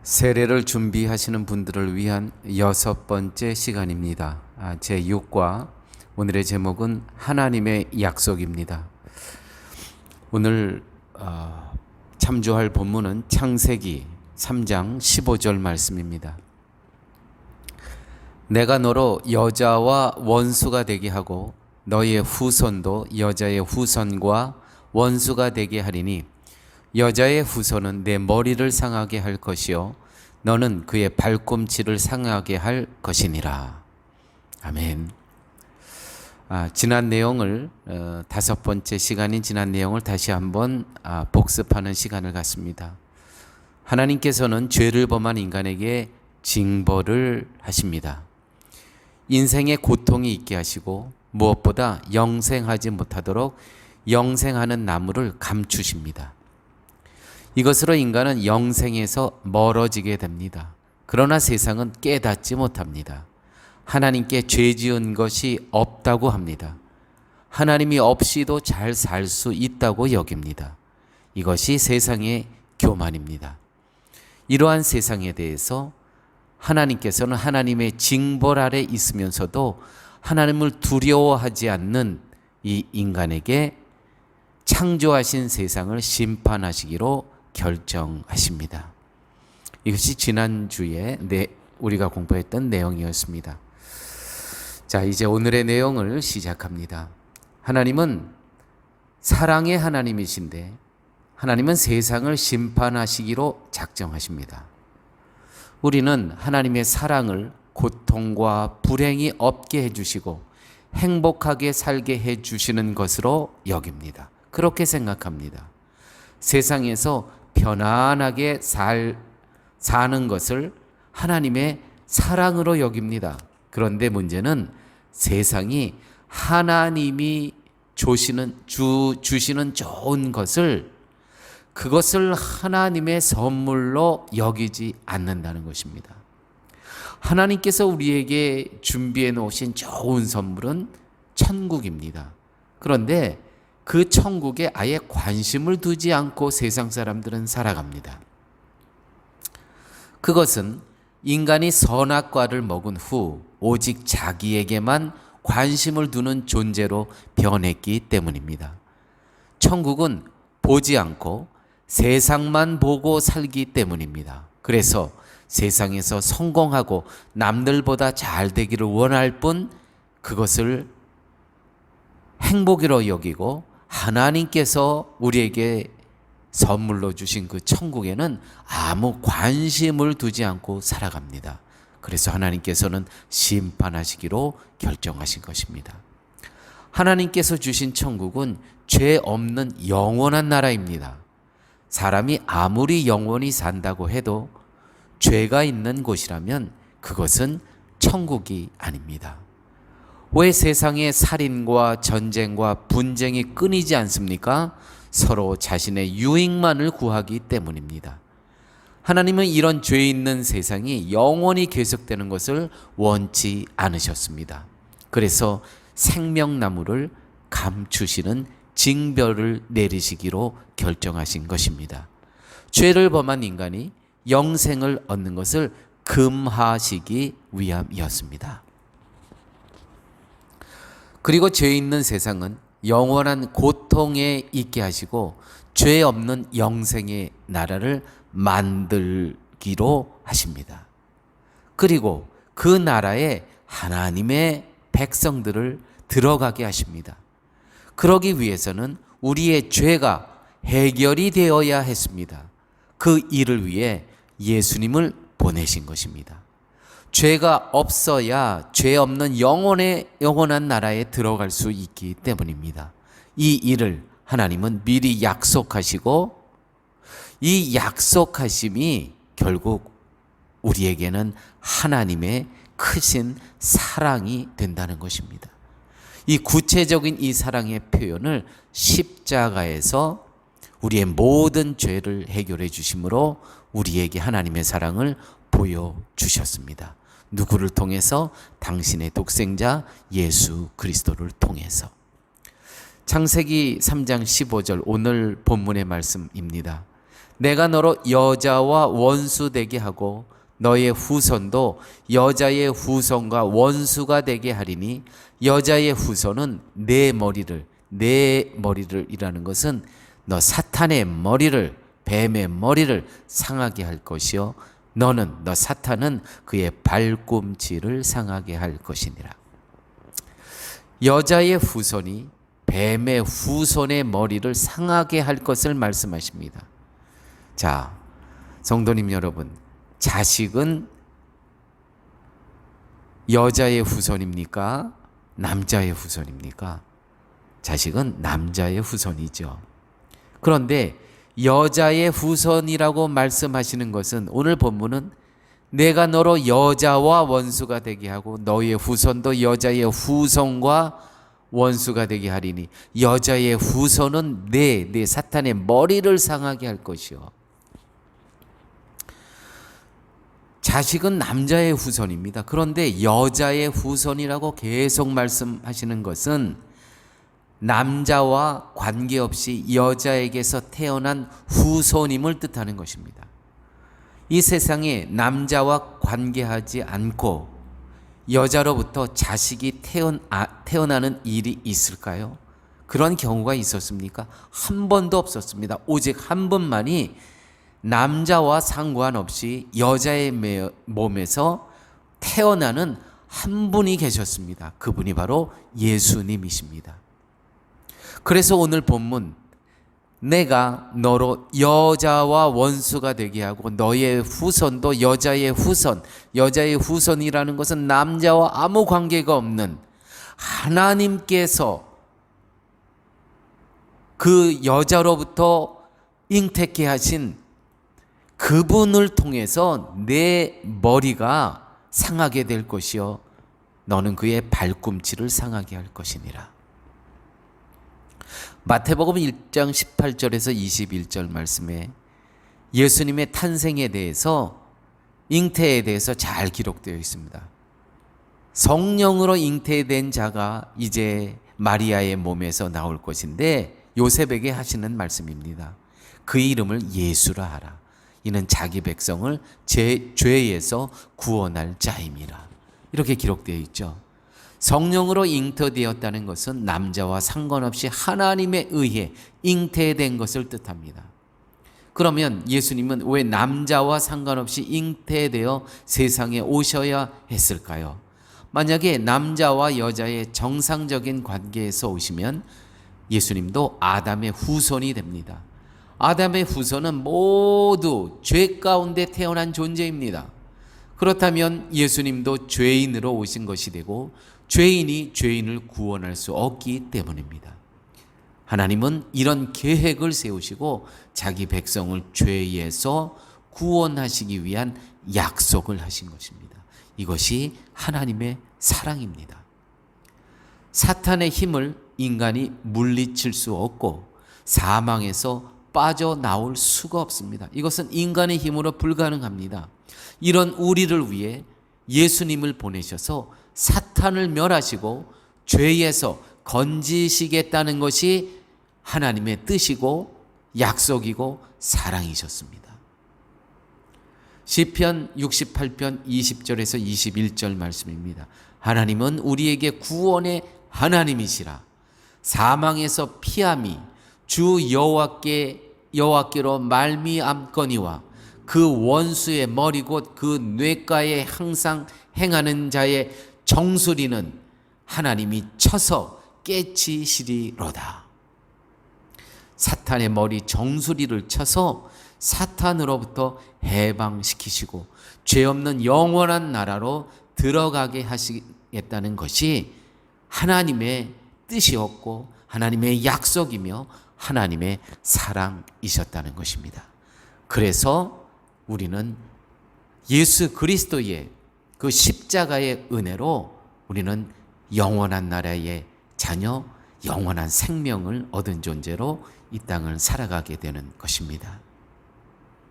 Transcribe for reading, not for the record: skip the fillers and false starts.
세례를 준비하시는 분들을 위한 6번째 시간입니다. 제6과 오늘의 제목은 하나님의 약속입니다. 오늘 참조할 본문은 창세기 3장 15절 말씀입니다. 내가 너로 여자와 원수가 되게 하고 너의 후손도 여자의 후손과 원수가 되게 하리니 여자의 후손은 내 머리를 상하게 할 것이요 너는 그의 발꿈치를 상하게 할 것이니라. 아멘. 지난 내용을 5번째 시간인 지난 내용을 다시 한번 복습하는 시간을 갖습니다. 하나님께서는 죄를 범한 인간에게 징벌을 하십니다. 인생에 고통이 있게 하시고 무엇보다 영생하지 못하도록 영생하는 나무를 감추십니다. 이것으로 인간은 영생에서 멀어지게 됩니다. 그러나 세상은 깨닫지 못합니다. 하나님께 죄 지은 것이 없다고 합니다. 하나님이 없이도 잘 살 수 있다고 여깁니다. 이것이 세상의 교만입니다. 이러한 세상에 대해서 하나님께서는 하나님의 징벌 아래 있으면서도 하나님을 두려워하지 않는 이 인간에게 창조하신 세상을 심판하시기로 결정하십니다. 이것이 지난주에 우리가 공부했던 내용이었습니다. 자, 이제 오늘의 내용을 시작합니다. 하나님은 사랑의 하나님이신데 하나님은 세상을 심판하시기로 작정하십니다. 우리는 하나님의 사랑을 고통과 불행이 없게 해주시고 행복하게 살게 해주시는 것으로 여깁니다. 그렇게 생각합니다. 세상에서 편안하게 사는 것을 하나님의 사랑으로 여깁니다. 그런데 문제는 세상이 하나님이 주시는 좋은 것을 그것을 하나님의 선물로 여기지 않는다는 것입니다. 하나님께서 우리에게 준비해 놓으신 좋은 선물은 천국입니다. 그런데 그 천국에 아예 관심을 두지 않고 세상 사람들은 살아갑니다. 그것은 인간이 선악과를 먹은 후 오직 자기에게만 관심을 두는 존재로 변했기 때문입니다. 천국은 보지 않고 세상만 보고 살기 때문입니다. 그래서 세상에서 성공하고 남들보다 잘 되기를 원할 뿐 그것을 행복이로 여기고 하나님께서 우리에게 선물로 주신 그 천국에는 아무 관심을 두지 않고 살아갑니다. 그래서 하나님께서는 심판하시기로 결정하신 것입니다. 하나님께서 주신 천국은 죄 없는 영원한 나라입니다. 사람이 아무리 영원히 산다고 해도 죄가 있는 곳이라면 그것은 천국이 아닙니다. 왜 세상에 살인과 전쟁과 분쟁이 끊이지 않습니까? 서로 자신의 유익만을 구하기 때문입니다. 하나님은 이런 죄 있는 세상이 영원히 계속되는 것을 원치 않으셨습니다. 그래서 생명나무를 감추시는 징벌을 내리시기로 결정하신 것입니다. 죄를 범한 인간이 영생을 얻는 것을 금하시기 위함이었습니다. 그리고 죄 있는 세상은 영원한 고통에 있게 하시고 죄 없는 영생의 나라를 만들기로 하십니다. 그리고 그 나라에 하나님의 백성들을 들어가게 하십니다. 그러기 위해서는 우리의 죄가 해결이 되어야 했습니다. 그 일을 위해 예수님을 보내신 것입니다. 죄가 없어야 죄 없는 영원한 나라에 들어갈 수 있기 때문입니다. 이 일을 하나님은 미리 약속하시고 이 약속하심이 결국 우리에게는 하나님의 크신 사랑이 된다는 것입니다. 이 구체적인 이 사랑의 표현을 십자가에서 우리의 모든 죄를 해결해 주심으로 우리에게 하나님의 사랑을 보여주셨습니다. 누구를 통해서? 당신의 독생자 예수 그리스도를 통해서. 창세기 3장 15절 오늘 본문의 말씀입니다. 내가 너로 여자와 원수 되게 하고 너의 후손도 여자의 후손과 원수가 되게 하리니 여자의 후손은 내 머리를 이라는 것은 너 사탄의 머리를 뱀의 머리를 상하게 할 것이요 너 사탄은 그의 발꿈치를 상하게 할 것이니라. 여자의 후손이 뱀의 후손의 머리를 상하게 할 것을 말씀하십니다. 자, 성도님 여러분, 자식은 여자의 후손입니까? 남자의 후손입니까? 자식은 남자의 후손이죠. 그런데 여자의 후손이라고 말씀하시는 것은 오늘 본문은 내가 너로 여자와 원수가 되게 하고 너의 후손도 여자의 후손과 원수가 되게 하리니 여자의 후손은 내 사탄의 머리를 상하게 할 것이요. 자식은 남자의 후손입니다. 그런데 여자의 후손이라고 계속 말씀하시는 것은 남자와 관계없이 여자에게서 태어난 후손임을 뜻하는 것입니다. 이 세상에 남자와 관계하지 않고 여자로부터 자식이 태어나는 일이 있을까요? 그런 경우가 있었습니까? 한 번도 없었습니다. 오직 한 분만이 남자와 상관없이 여자의 몸에서 태어나는 한 분이 계셨습니다. 그분이 바로 예수님이십니다. 그래서 오늘 본문 내가 너로 여자와 원수가 되게 하고 너의 후손도 여자의 후손이라는 것은 남자와 아무 관계가 없는 하나님께서 그 여자로부터 잉태케 하신 그분을 통해서 내 머리가 상하게 될 것이요 너는 그의 발꿈치를 상하게 할 것이니라. 마태복음 1장 18절에서 21절 말씀에 예수님의 탄생에 대해서 잉태에 대해서 잘 기록되어 있습니다. 성령으로 잉태된 자가 이제 마리아의 몸에서 나올 것인데 요셉에게 하시는 말씀입니다. 그 이름을 예수라 하라. 이는 자기 백성을 죄에서 구원할 자임이라. 이렇게 기록되어 있죠. 성령으로 잉태되었다는 것은 남자와 상관없이 하나님에 의해 잉태된 것을 뜻합니다. 그러면 예수님은 왜 남자와 상관없이 잉태되어 세상에 오셔야 했을까요? 만약에 남자와 여자의 정상적인 관계에서 오시면 예수님도 아담의 후손이 됩니다. 아담의 후손은 모두 죄 가운데 태어난 존재입니다. 그렇다면 예수님도 죄인으로 오신 것이 되고 죄인이 죄인을 구원할 수 없기 때문입니다. 하나님은 이런 계획을 세우시고 자기 백성을 죄에서 구원하시기 위한 약속을 하신 것입니다. 이것이 하나님의 사랑입니다. 사탄의 힘을 인간이 물리칠 수 없고 사망에서 빠져나올 수가 없습니다. 이것은 인간의 힘으로 불가능합니다. 이런 우리를 위해 예수님을 보내셔서 사탄을 멸하시고 죄에서 건지시겠다는 것이 하나님의 뜻이고 약속이고 사랑이셨습니다. 시편 68편 20절에서 21절 말씀입니다. 하나님은 우리에게 구원의 하나님이시라. 사망에서 피함이 주 여호와께로 말미암거니와 그 원수의 머리 곧 그 뇌가에 항상 행하는 자의 정수리는 하나님이 쳐서 깨치시리로다. 사탄의 머리 정수리를 쳐서 사탄으로부터 해방시키시고 죄 없는 영원한 나라로 들어가게 하시겠다는 것이 하나님의 뜻이었고 하나님의 약속이며 하나님의 사랑이셨다는 것입니다. 그래서 우리는 예수 그리스도의 그 십자가의 은혜로 우리는 영원한 나라의 자녀, 영원한 생명을 얻은 존재로 이 땅을 살아가게 되는 것입니다.